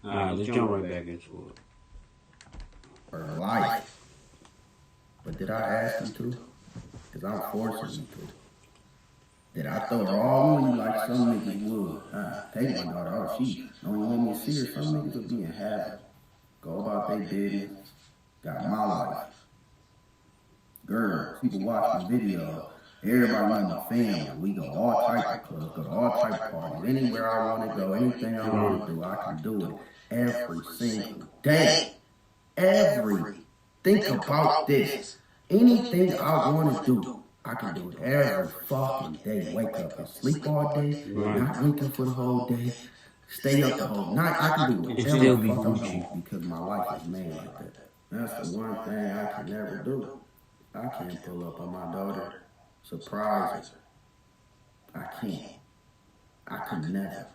Let's jump right back into it. Her life. But did I ask him to? Because I'm forcing him to. Did I throw her all on you like some niggas would? Take my daughter. Oh, she don't want me to see her. Some niggas will be in heaven. Go about their business. Got my life. Girls, people watch my video. Everybody know my family. We go all type of clubs, go to all type of parties. Anywhere I want to go, anything I want to do, I can do it every single day. Think about this. Anything I want to do, I can do it every fucking day. Wake up and sleep all day, not waking for the whole day. Stay up the whole night. I can do whatever the fuck I want because my life is made like that. That's the one thing I can never do. I can't pull up on my daughter, surprise her. I can't. I could never.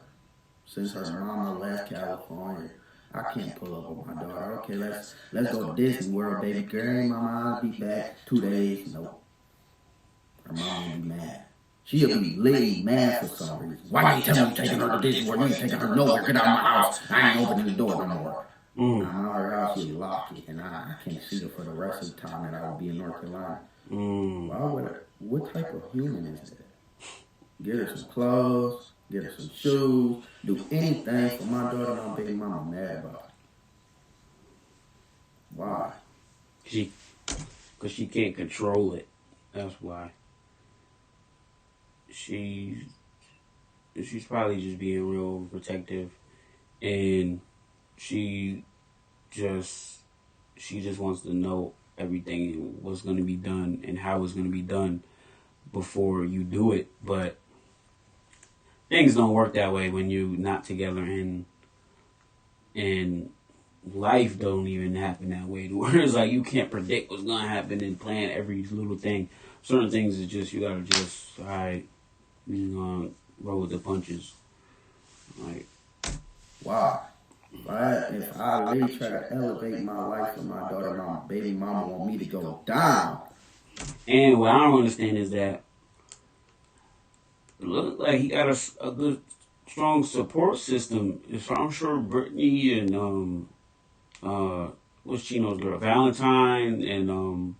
Since her mama left California, I can't pull up on my daughter. Okay, let's go to Disney World, baby girl. My mom will be back 2 days. Nope. Her mom will be mad. She'll be literally mad for some reason. Why you ain't telling me you taking her to Disney World? You ain't taking her nowhere. Get out of my house. I ain't opening the door no more. I'm out her house, she'll lock it, and I can't see her for the rest of the time that I will be in North Carolina. What type of human is that? Get her some clothes, get her some shoes, do anything for my daughter, my baby mama mad about it. Why? Because she can't control it. That's why. She's probably just being real protective, and she just wants to know everything, what's going to be done and how it's going to be done before you do it. But things don't work that way when you're not together, and life don't even happen that way. Where it's like you can't predict what's going to happen and plan every little thing. Certain things is just, you got to just, all right, we're going to roll with the punches. Like, why? If I really try to elevate my life for my daughter, my baby mama want me to go down. And what I don't understand is that it looks like he got a good, strong support system. I'm sure Brittany and what's Chino's girl, Valentine, and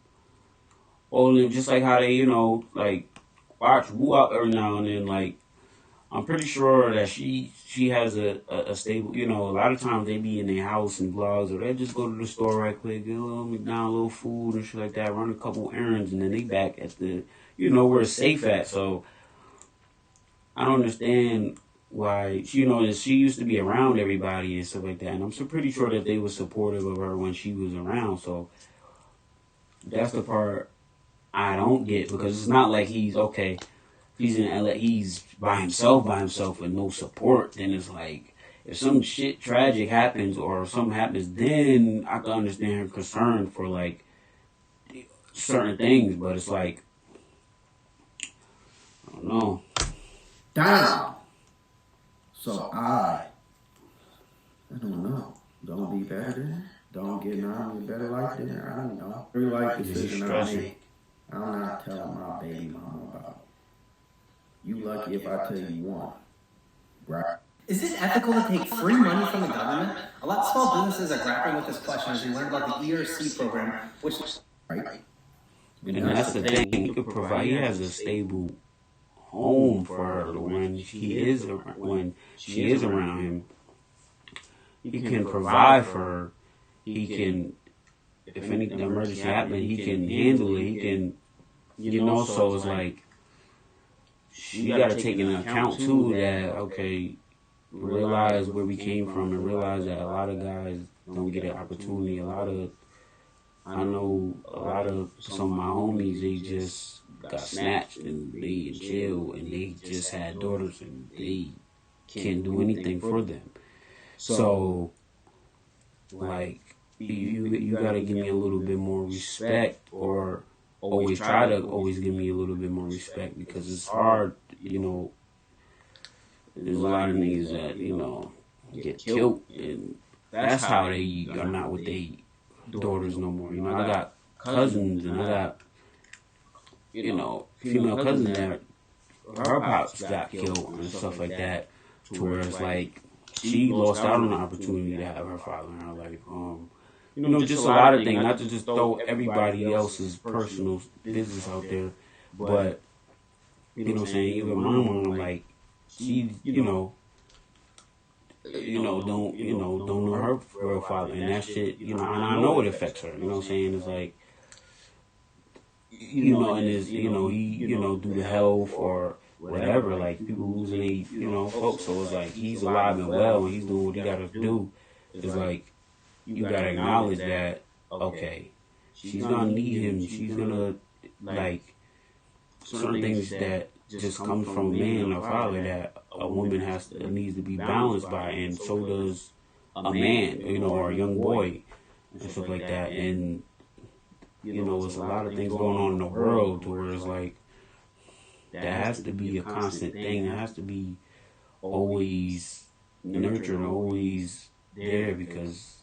all of them, just like how they, like watch Woo Up every now and then. Like, I'm pretty sure that she has a stable, a lot of times they be in their house and vlogs, or they just go to the store right quick, get a little McDonald's, little food and shit like that, run a couple errands, and then they back at the, where it's safe at. So I don't understand why, she used to be around everybody and stuff like that, and I'm so pretty sure that they were supportive of her when she was around. So that's the part I don't get, because it's not like he's in LA, he's by himself with no support. Then it's like, if some shit tragic happens or something happens, then I can understand her concern for like certain things. But it's like, I don't know. Down. So I don't know. Don't be better than her. Don't get none a better life than her. I don't know. Every life decision I make, I'm not telling my baby mama about it. You lucky if I tell you one. Right? Is it ethical to take free money from the government? A lot of small businesses are grappling with this question as we learn about the ERC program, which... Right? And that's the thing. He has a stable home for her when she is around him. He can provide for her. He can, if any emergency happens, he can handle it. He can, so it's like, you got to take into account too that, okay, realize where we came from and realize that a lot of guys don't get an opportunity. I know a lot of some of my homies, they just got snatched and they in jail and they just had daughters and they can't do anything for them. So, like, you got to give me a little bit more respect, or always try to give me a little bit more respect, because it's hard, there's a lot of niggas that, get killed, and that's how they are not with their daughters no more. I got cousins, and I got, female cousins that her pops got killed and stuff like that, to where it's like, she lost out on the opportunity to have her father in her life. Just a lot of things, not to just throw everybody else's personal business out there, but, you know what I'm saying, even my mom, like, she, don't know her real father, and that shit, and I know it affects her, you know what I'm saying, it's like, and is, he, due to health or whatever, like, people losing their, folks, so it's like, he's alive and well, and he's doing what he gotta do, it's like, you gotta acknowledge that, okay, she's gonna need him, she's gonna, like, certain things that just come from a man or father that a woman needs to be balanced by, and so does a man, or a young boy, and stuff like that, and, there's a lot of things going on in the world to where it's like, that has to be a constant thing, it has to be always nurtured, always there, because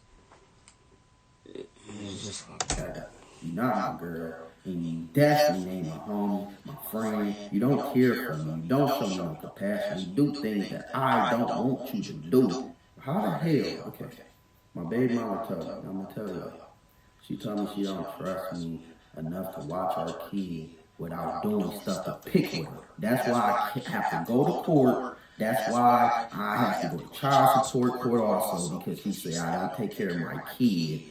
it's just like that. You're not my girl, and you definitely ain't my homie, my friend. You don't care for me. You don't show me no compassion. You do things that I don't want you to do. How the hell? Okay, my baby mama told me. I'm gonna tell you. She told me she don't trust me enough to watch our kid without doing stuff to pick with her. That's why I have to go to court. That's why I have to go to child support court also, because she said I don't take care of my kid.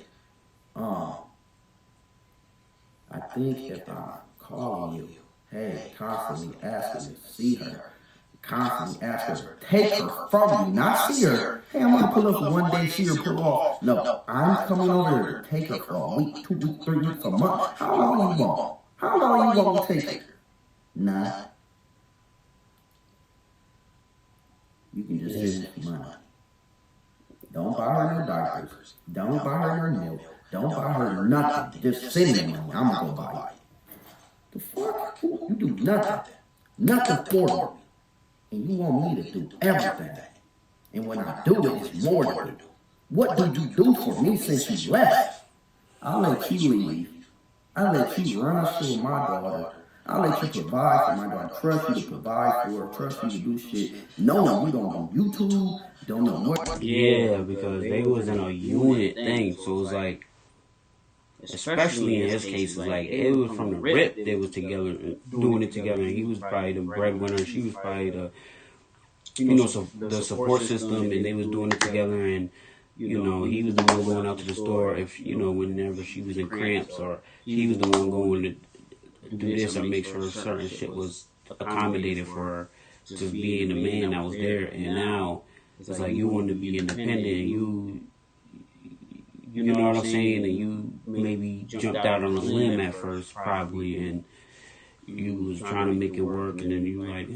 I think if I'm calling you, hey, constantly asking to see her, constantly asking her to take her from you, not see her. Hey, I'm gonna pull up for one day, see her, pull off. No, I'm coming over here to take her for a week, 2 weeks, 3 weeks, a month. How long you want? How long you want to take her? Nah. You can just give me money. Don't buy her no diapers. Don't buy her no milk. Don't buy her nothing. Just send me money. I'm gonna go buy it. The fuck? You do nothing. Nothing for me. And you want me to do everything. And when I do it, it's more to do. What did you do for me since you left? I'll let you leave. I'll let you run shit with my daughter. I'll let you provide for my daughter. Trust you to provide for her. Trust you to do shit. No, you don't do YouTube. Don't know what. Yeah, because they was in a unit thing, so it was like, especially in his case, like, it was from the rip they was together, doing it together, and he was probably the breadwinner, she was probably the, the support system, and they was doing it together, and, he was the one going out to the store if, whenever she was in cramps, or he was the one going to do this or make sure certain shit was accommodated for her, just being the man that was there, and now, it's like, you want to be independent, and you know what I'm saying, and you maybe jumped out on a limb at first, probably, and you was trying to make it work, and then you were like,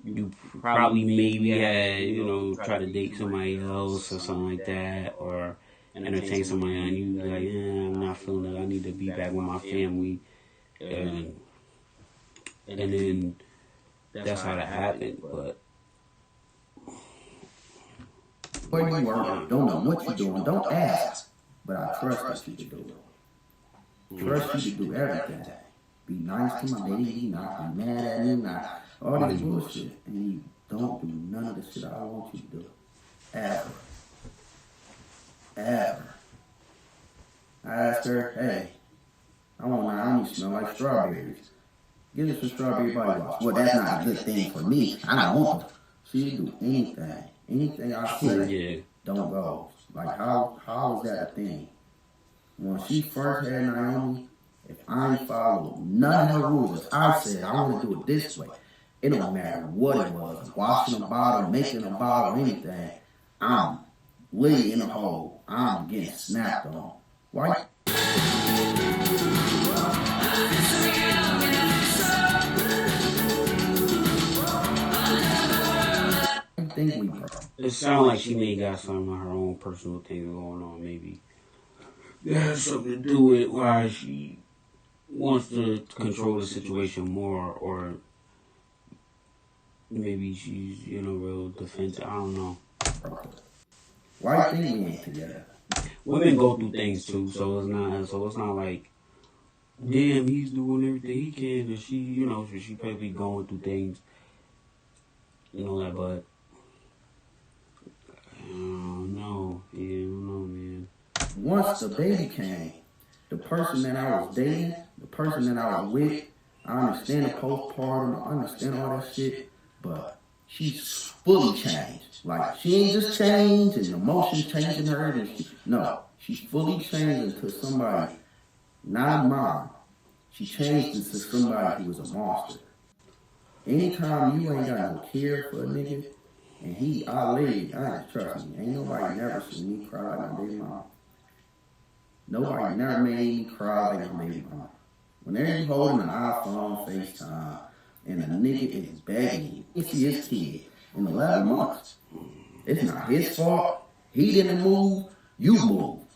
you probably maybe had, try to date somebody else or something like that, or entertain somebody, and you like, I'm not feeling it, I need to be back with my family, and then that's how that happened, but Where you are, don't know what you're doing, don't ask. But I trust you to do it. Trust you to do everything. Be nice to my baby, not be mad at me, not all this bullshit. And you don't do none of the shit I want you to do. Ever. Ever. I asked her, hey, I want my onions smell like strawberries. Give us some strawberry body wash. Well, that's not a good thing for me. I don't want them. She'd do anything. Anything I say, don't go. Like, how is that a thing? When she first had Naomi, if I ain't followed none of her rules, if I said I want to do it this way, it don't matter what it was, washing a bottle, making a bottle, anything, I'm way in the hole. I'm getting snapped on. Why? It sounds like she may got some of her own personal things going on, maybe. It has something to do with why she wants to control the situation more, or maybe she's, real defensive. I don't know. Why do you think we ain't together? Women go through things too, so it's not like, damn, he's doing everything he can, and she, she probably going through things, that, but once the baby came, the person that I was dating, the person that I was with, I understand the postpartum, I understand all that shit, but she's fully changed. Like, she ain't just changed and emotions changing her. And no, she's fully changed into somebody, not a mom. She changed into somebody who was a monster. Anytime you ain't got no care for a nigga, and trust me, ain't nobody never seen me cry like my baby mama. Nobody never made me cry like my baby mama. Whenever you holding an iPhone, FaceTime, and a nigga is begging you to see his kid in 11 months, it's not his fault. He didn't move, you moved.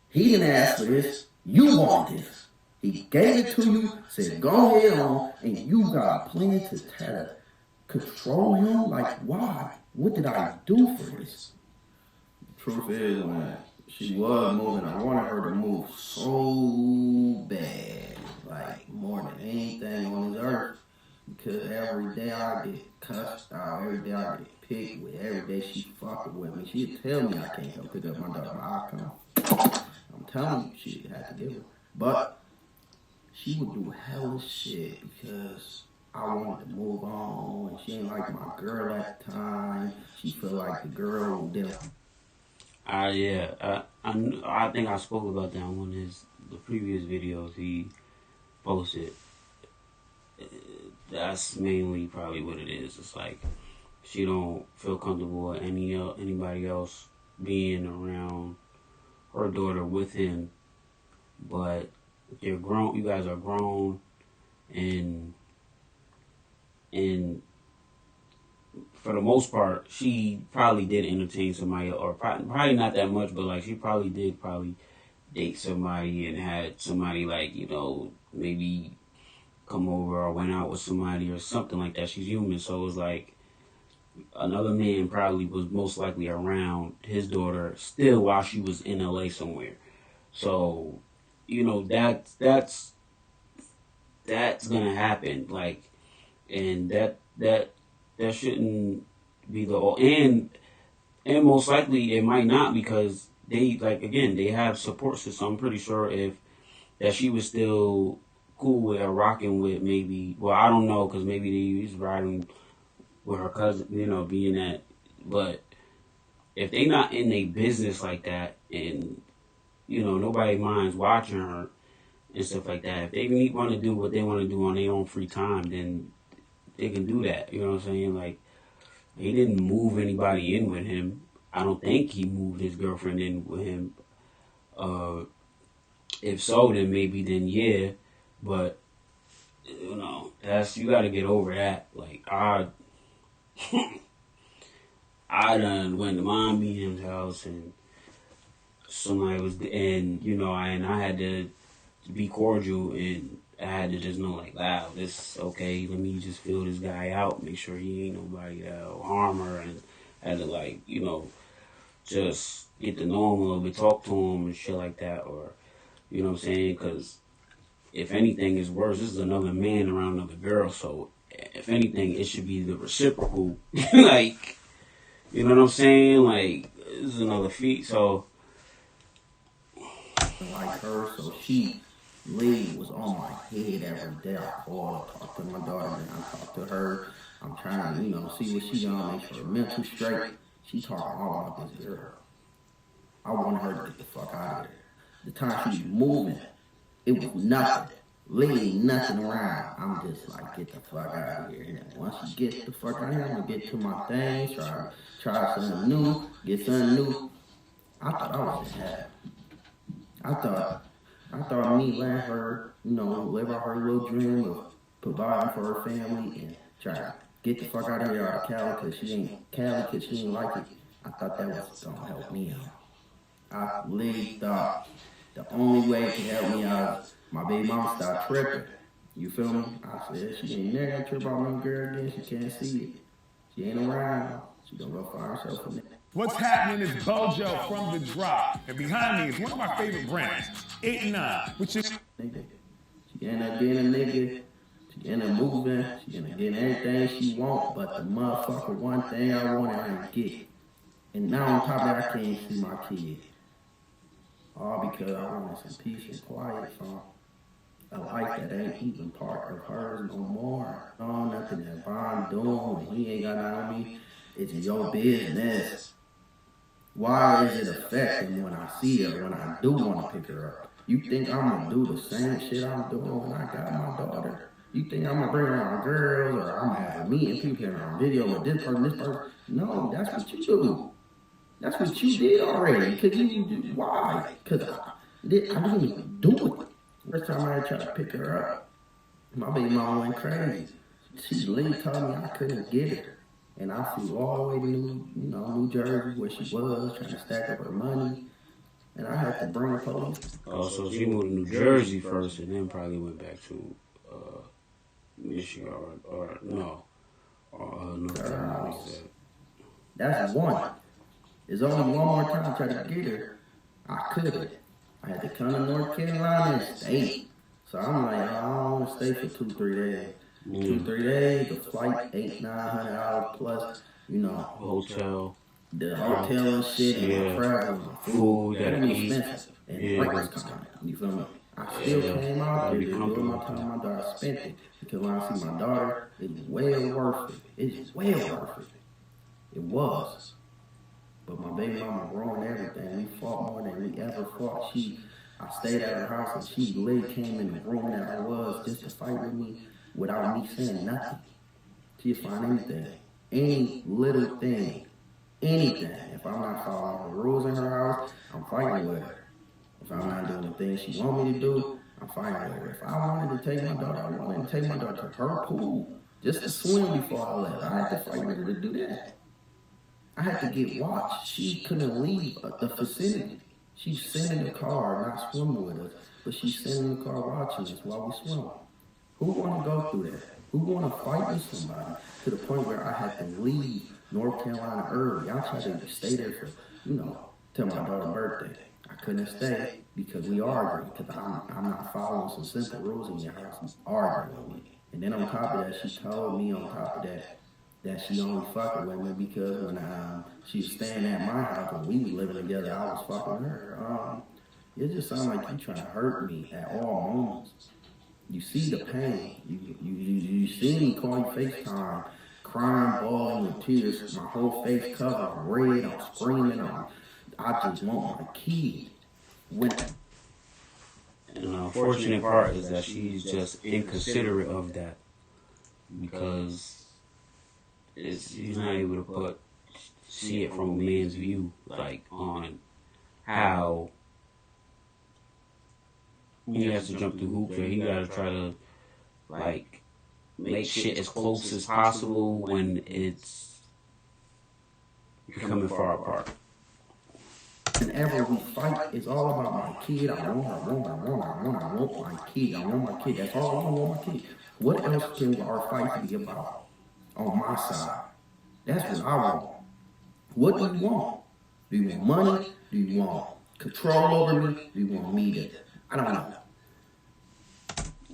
He didn't ask for this, you want this. He gave it to you, said go ahead on, and you got a plan to try to control him? Like, why? What did I do for this? The truth is, when she was moving, I wanted her to move so bad, like more than anything on this earth. Because every day I get cussed out, every day I get picked with, every day she fucking with me. She'd tell me I can't come pick up my daughter, I come. I'm telling you, she had to give her. But she would do hella shit because I wanted to move on, and she ain't like my girl at the time. She felt like the girl didn't. I think I spoke about that on one of the previous videos he posted. That's mainly probably what it is. It's like she don't feel comfortable with anybody else being around her daughter with him, but you're grown. You guys are grown, and for the most part, she probably did entertain somebody, or probably not that much, but like she probably did date somebody and had somebody, like, you know, maybe come over or went out with somebody or something like that. She's human, so it was like another man probably was most likely around his daughter still while she was in LA somewhere. So, you know, that's gonna happen. Like, and that shouldn't be and most likely it might not, because they, like, again, they have support system. I'm pretty sure if that she was still cool with or rocking with, maybe, well, I don't know, because maybe he's riding with her cousin, you know, being that, but if they not in a business like that, and, you know, nobody minds watching her and stuff like that, if they want to do what they want to do on their own free time, then they can do that. You know what I'm saying? Like, he didn't move anybody in with him. I don't think he moved his girlfriend in with him. If so, then yeah. But, you know, you got to get over that. Like, I done went to Mom Bean's house, and somebody was, and, you know, I had to be cordial, and I had to just know, like, wow, this okay, let me just feel this guy out, make sure he ain't nobody that'll harm her, and had to, like, you know, just get to know him a little bit, talk to him and shit like that, or, you know what I'm saying, because if anything is worse, this is another man around another girl, so if anything, it should be the reciprocal, like, you know what I'm saying, like, this is another feat, so. Like her, so Lee was on my head every day. I called, I talked to my daughter, and I talked to her. I'm trying to, you know, see what she gonna make sure her mental straight. She talking all about this girl. I want her to get the fuck out of there. The time she was moving, it was nothing. Lee ain't nothing around. I'm just like, get the fuck out of here. And then once she gets the fuck out of here, I'm gonna get to my things, try something new, get something new. I thought I was just happy. I thought me letting her, you know, live out her little dream of providing for her family and try to get the fuck out of here out of Cali because she ain't like it. I thought that was gonna help me out. I really thought the only way it could help me out is my baby mama start tripping. You feel me? I said, she ain't never gonna trip about my girl again. She can't see it. She ain't around. She gonna go find herself in there. What's happening is Bojo from The Drop, and behind me is one of my favorite brands, 8 and 9, which is... She end up being a nigga, she end up moving, she end up getting everything she want, but the motherfucker one thing I wanted, I didn't get. And now on top of that, I can't see my kid. All because I wanted some peace and quiet from a life that ain't even part of hers no more. No, nothing that Bond doing when he ain't got nothing on me. It's your business. Why is it affecting when I see her, when I do want to pick her up? You think I'm going to do the same shit I'm doing when I got my daughter? You think I'm going to bring around girls or I'm going to have meeting people here on video with this person, this person? No, that's what you do. That's what you did already. Cause why? Because I didn't even do it. First time I tried to pick her up, my baby mama went crazy. She literally told me I couldn't get her. And I flew all the way to New Jersey where she was, trying to stack up her money. And I had to bring the police. Oh, so she moved to New Jersey first and then probably went back to Michigan or North Carolina. That's one. There's only one more time I tried to get her. I couldn't. I had to come to North Carolina and stay. So I'm like, I don't want to stay for 2-3 days. 2-3 days, the flight, $800-900 plus, hotel. The hotel and shit, and my travel, my food, gotta eat. Expensive. And breakfast coming. You feel me? I still came out there doing my time. My daughter spent it because when I see my daughter, it's well worth it. It's well worth it. It was. But my baby mama growing everything. We fought more than we ever fought. I stayed at her house and she literally came in the room that I was just to fight with me without me saying nothing. She'd find anything. Any little thing. Anything. If I'm not following the rules in her house, I'm fighting with her. If I'm not doing the things she want me to do, I'm fighting with her. If I wanted to take my daughter, I wanted to take my daughter to her pool just to swim before I left. I had to fight with her to do that. I had to get watched. She couldn't leave the vicinity. She's sitting in the car, not swimming with us, but she's sitting in the car watching us while we swim. Who want to go through that? Who want to fight with somebody to the point where I had to leave North Carolina early? I tried to stay there for, till my daughter's birthday. I couldn't stay because we argued because I'm not following some simple rules in your house. Arguing with me. And then on top of that, she told me on top of that she only fucking with me because when she was staying at my house and we was living together, I was fucking her. It just sounds like you trying to hurt me at all moments. You see the pain. You see me call you FaceTime, crying, bawling with tears. My whole face covered, I'm red, I'm screaming. I just want my kid. And the unfortunate part is that she's just inconsiderate of that because she's not able to see it from a man's view, like on how he has to jump through hoops or he gotta try to make shit as close as possible when it's becoming far apart. Whenever we fight, it's all about my kid. I want my kid. I want my kid. That's all I want, my kid. What else can our fight be about on my side? That's what I want. What do you want? Do you want money? Do you want control over me? Do you want me to? I don't know.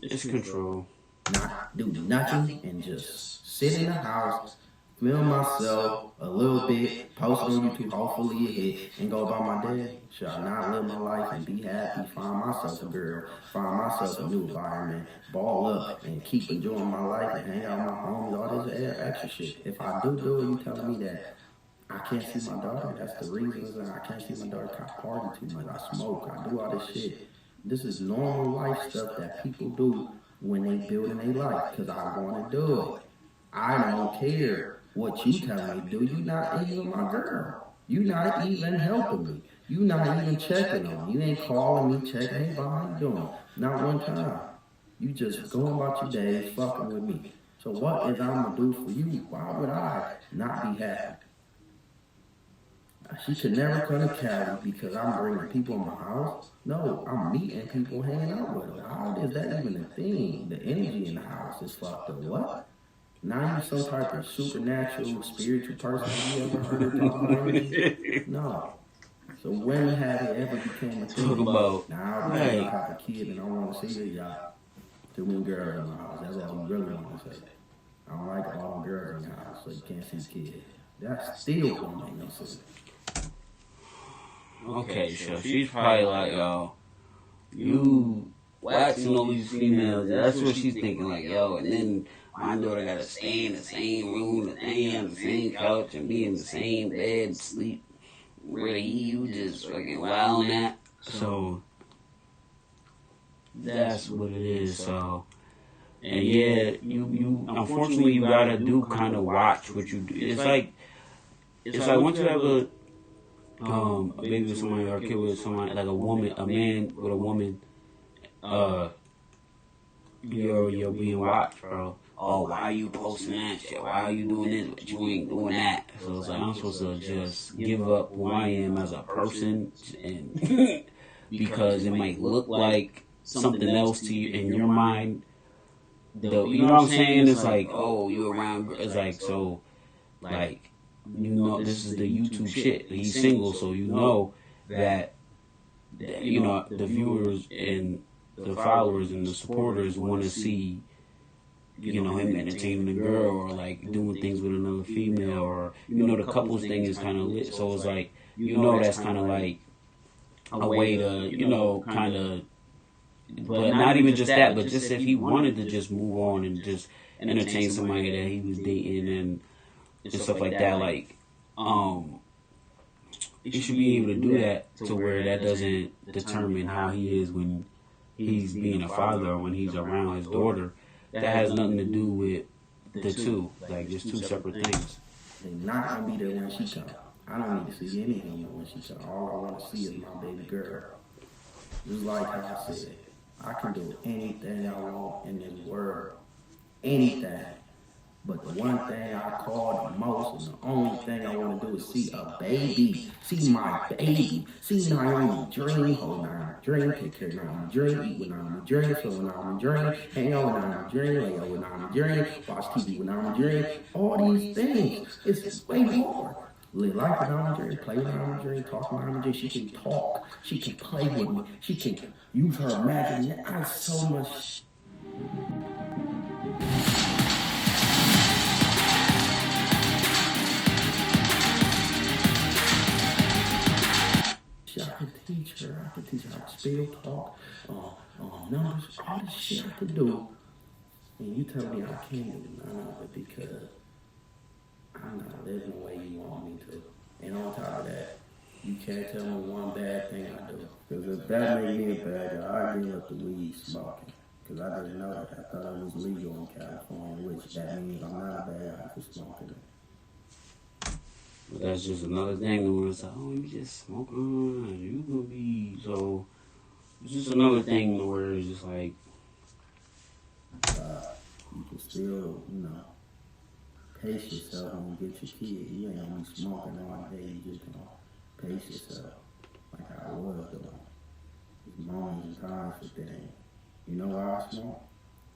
It's control. Not do nothing and just sit in the house, film myself a little bit, post it on YouTube, hopefully it hit, and go about my day. Should I not live my life and be happy, find myself a girl, find myself a new environment, ball up, and keep enjoying my life and hang out with my homies, all this extra shit. If I do it, you telling me that I can't see my daughter, that's the reason I can't see my daughter. I party too much, I smoke, I do all this shit. This is normal life stuff that people do when they building their life, because I want to do it. I don't care what you tell me to do. You're not even my girl. You're not even helping me. You're not even checking on me. You ain't calling me, checking, hey, how you doing? Not one time. You just going about your days, fucking with me. So what is I'm going to do for you? Why would I not be happy? She could never come to Cali because I'm bringing people in my house. No, I'm meeting people, hanging out with them. How is that even a thing? The energy in the house is fucked up. What? Now you some type of supernatural, spiritual person. Have you ever heard of that? No. So when have it ever became a thing? Talk about now I have a kid and I want to see y'all. Too many girls in my house. That's all you really want to say. I don't like all them girls in the house, so you can't see kids. That still don't make no sense. okay, so she's probably like, yo, you waxing all these females. That's what she's thinking, like, yo, and then my daughter gotta stay in the same room, stay on the same couch, and be in the same bed, sleep. Really, you just fucking wilding that. So that's what it is. So, and yeah, you unfortunately you gotta do kind of watch what you do. It's like once you have a baby with somebody or a kid with somebody, like a man with a woman, you're being watched, bro. Oh, why are you posting that shit? Why are you doing this? But you ain't doing that. So it's like I'm supposed to just give up who I am as a person, and because it might look like something else to you in your mind. You know what I'm saying? It's like, oh, you around. It's like, so, like, you know, this is the YouTube shit. He's single, so you know that you know the viewers and the followers and the supporters want to see, you know, him entertaining a girl or like doing things with another female, or you know the couples thing is kind of lit. So it's like, you know, that's kind of like a way to, you know, kind of, but not even just that, but just if he wanted to just move on and just entertain somebody that he was dating and stuff like that, like, he should be able to do that to where that doesn't determine how he is when he's being a father or when he's around his daughter. That has nothing to do with the two, like just two separate things. They're not gonna be there when she comes. I don't need to see anything when she comes. All I want to see is my baby girl. Just like how I said, I can do anything I want in this world, anything. But the one thing I call the most, and the only thing I want to do is see a baby, see my baby, see Nyree dream, hold Nyree dream, take care of Nyree dream, eat with Nyree dream, fill with Nyree dream, hang out with Nyree dream, lay out with Nyree dream, watch TV with Nyree dream, all these things. It's way more. Live life with Nyree dream, play with Nyree dream, talk with Nyree dream. She can talk, she can play with me, she can use her imagination. I have so much. I can teach her. I can teach her how to spell, talk, numbers, all this shit I can do. And you tell me I can't do none of it because I'm not living the way you want me to. And on top of that, you can't tell me one bad thing I do. Because if that made me a bad guy, I'd give up the weed smoking. Because I didn't know that. I thought it was legal in California, which that means I'm not a bad guy for smoking it. But that's just another thing where it's like, oh, you just smoking, you gonna be, so it's just another thing where it's just like, you can still, you know, pace yourself when you get your kid. You ain't gonna be smoking all day, you just gonna pace yourself like I was doing. There's moments and times for things. You know why I smoke?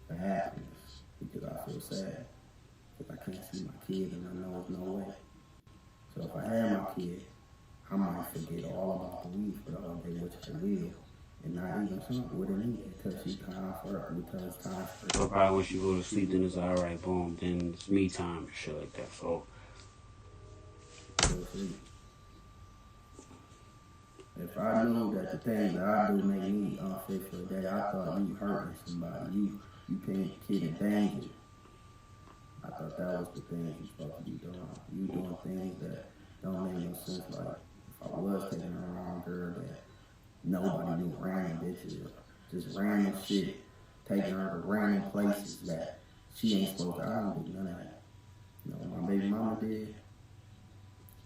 For happiness. Because I feel sad. Because I can't see my kid and I know there's no way. So if I had my kid, I might forget all about the weed for the whole day, which I will, and not even something with it until she's time for her, until it's time for her. So probably when she go to sleep, then it's alright, boom, then it's me time and shit like that. So if I knew that the things that I do make me unfit for the day, I thought you hurting somebody, you putting a kid in danger. I thought that was the thing you're supposed to be doing. You doing things that don't make no sense. Like, if I was taking a wrong girl that nobody knew, random bitches, just random shit, taking her to random places that she ain't supposed to. I don't do none of that. You know what my baby mama did?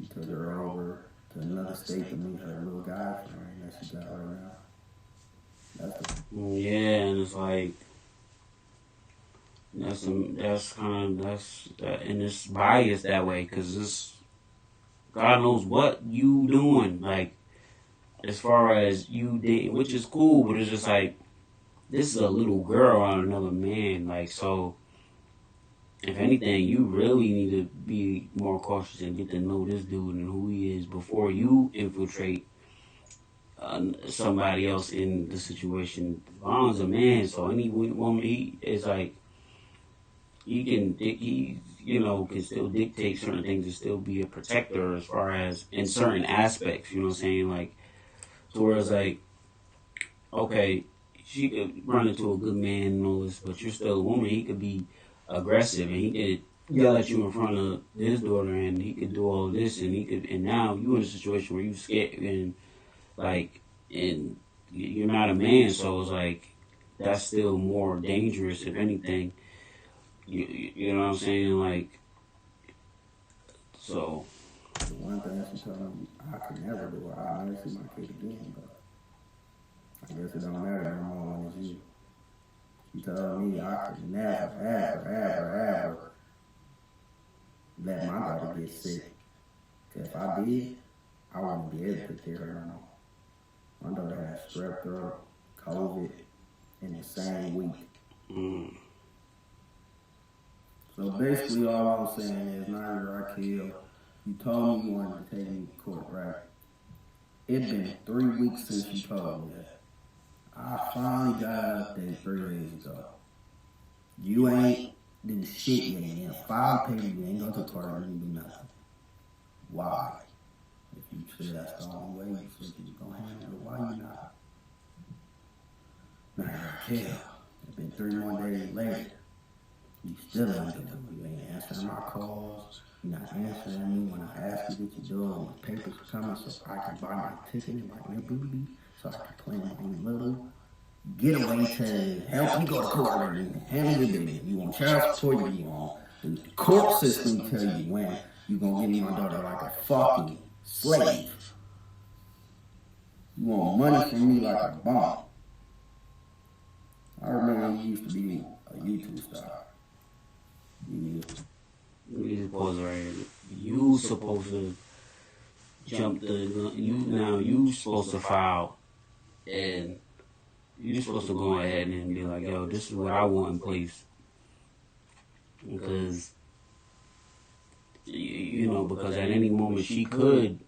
She took her over to another state to meet her little guy friend that she got right now. yeah, and it's like, and it's biased that way because it's God knows what you doing, like as far as you date, which is cool, but it's just like this is a little girl on another man, like, so if anything, you really need to be more cautious and get to know this dude and who he is before you infiltrate somebody else in the situation. Vaughn's a man, so any woman, he is like, he you know, can still dictate certain things and still be a protector as far as in certain aspects, you know what I'm saying? Like, to where it's like, okay, she could run into a good man and all this, but you're still a woman. He could be aggressive and he could yell at you in front of his daughter and he could do all this and now you in a situation where you scared and like, and you're not a man, so it's like, that's still more dangerous if anything. You know what I'm saying? Like, so. The one thing she told me I could never do it. I'll never see my kid again, but I guess it don't matter no more when it's you. She told me I could never, ever let my daughter get sick. Cause if I did, I wouldn't be able to take care of her no more. My daughter had strep throat, COVID, in the same week. So basically all I'm saying is, Nyree, Raquel, you told me you wanted to take me to court, right? It's been 3 weeks since you told me that. I finally got an update 3 days ago. You ain't do shit yet. You ain't filed paper. You ain't go to court. You ain't do nothing. Why? If you said that's the only way you said you was going to handle it, why you not? Now, Raquel, it's been 3 more days later. You still ain't doing it. You ain't answering my calls. You're not answering me when I ask you what you're doing. When papers coming so I can buy my ticket and my Airbnb so I can plan my little getaway to help you go to court and handle your business. You want child support, you want the court system tell you when you gonna give me my daughter like a fucking slave. You want money from me like a bomb. I remember you used to be a YouTube star. We just pause right here. You supposed to jump the gun. You supposed to file and you're supposed to go ahead and be like, yo, this is what I want in place. Because, because at any moment she could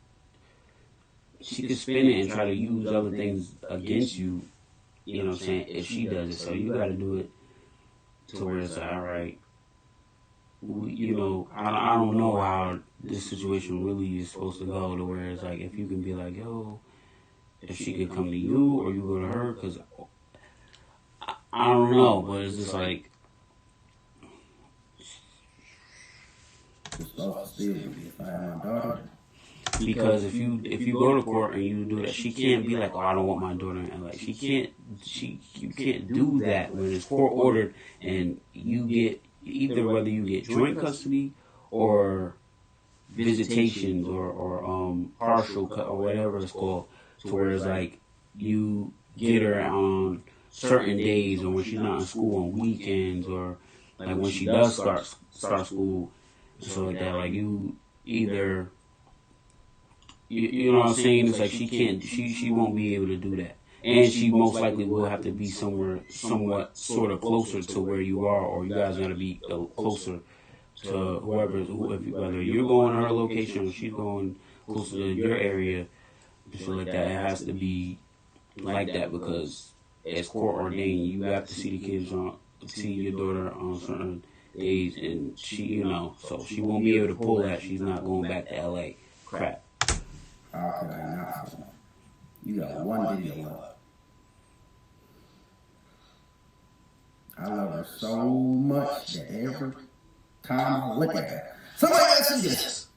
spin it and try to use other things against you, you know what I'm saying, if she does it. So you got to do it to where it's like, all right, I don't know how this situation really is supposed to go to where it's like, if you can be like, yo, if she could come to you or you go to her, because I don't know, but it's just like, because if you go to court and you do that, she can't be like, oh, I don't want my daughter, and like you can't do that when it's court ordered and you get either whether you get joint custody or visitations or partial or whatever it's called, to where it's like you get her on certain days or when she's not in school on weekends or like when she does start school and stuff like that. Like you either you know what I'm saying? It's like she won't be able to do that. And she most likely will have to be somewhere somewhat sort of closer to where you are, or you guys are going to be closer to whether you're going to her location or she's going closer to your area, and shit like that. It has to be like that because it's court ordained. You have to see see your daughter on certain days, and so she won't be able to pull that. She's not going back to LA. Crap. How could I not? You got one video up. I love her so much that every time I look at her, somebody else see this.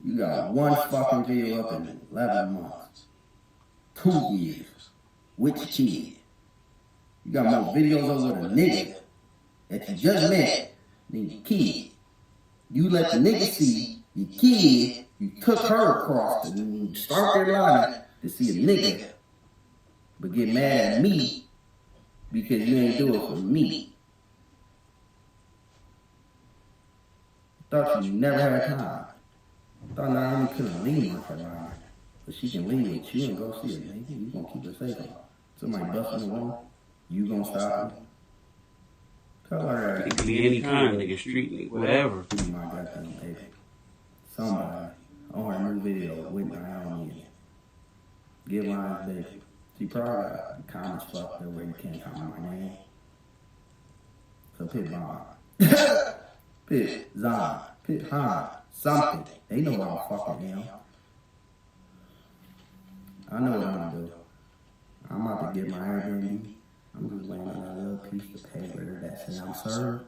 You got one fucking video up in 11 months. 2 years. Which kid? You got more videos over the nigga that you just met than your kid. You let the nigga see your kid, you took her across to start their line to see a nigga, but get mad at me because you ain't do it for me. Thought you never had time. Thought not only couldn't leave with her line, but she can leave with you and go see a nigga. You gonna keep her safe. Somebody busting the wall, you gonna stop her? Tell her that. It could be any kind, nigga, street, whatever. Give me my goddamn baby. Somebody on her new video with my own in it. Give my baby. She probably got the comments fucked up where you can't comment my name. So pit Vaughn. Pit Zon. Pit Han. Something. They know what I'm fucking am. I know what I'm gonna do. about to get my Airbnb. I'm just waiting on that little piece of paper that says I'm served.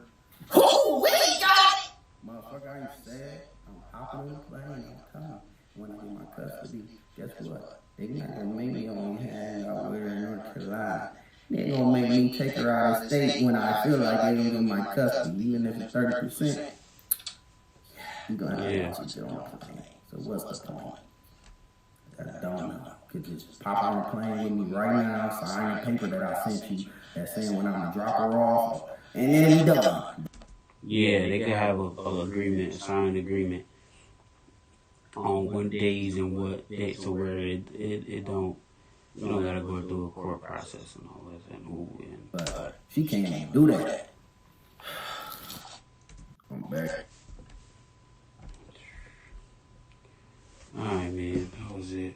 Oh, we got it! Motherfucker, I ain't sad. I'm hopping on the plane. I'm coming. When I get my custody, guess what? They not gonna make me only hang out with her in North Carolina. They gonna make me take her out of state when I feel like they don't give my custody, even if it's 30%. You gonna have to get on the plane. So what's the point? I don't know. Could just pop on the plane with me right now, sign the paper that I sent you that's saying when I'm gonna drop her off, and then we done. Yeah, they could have a agreement, a signed agreement on what days and what dates, so where it don't, you don't gotta go through a court process and all that and but she can't even do that. I'm back. Alright, man, that was it.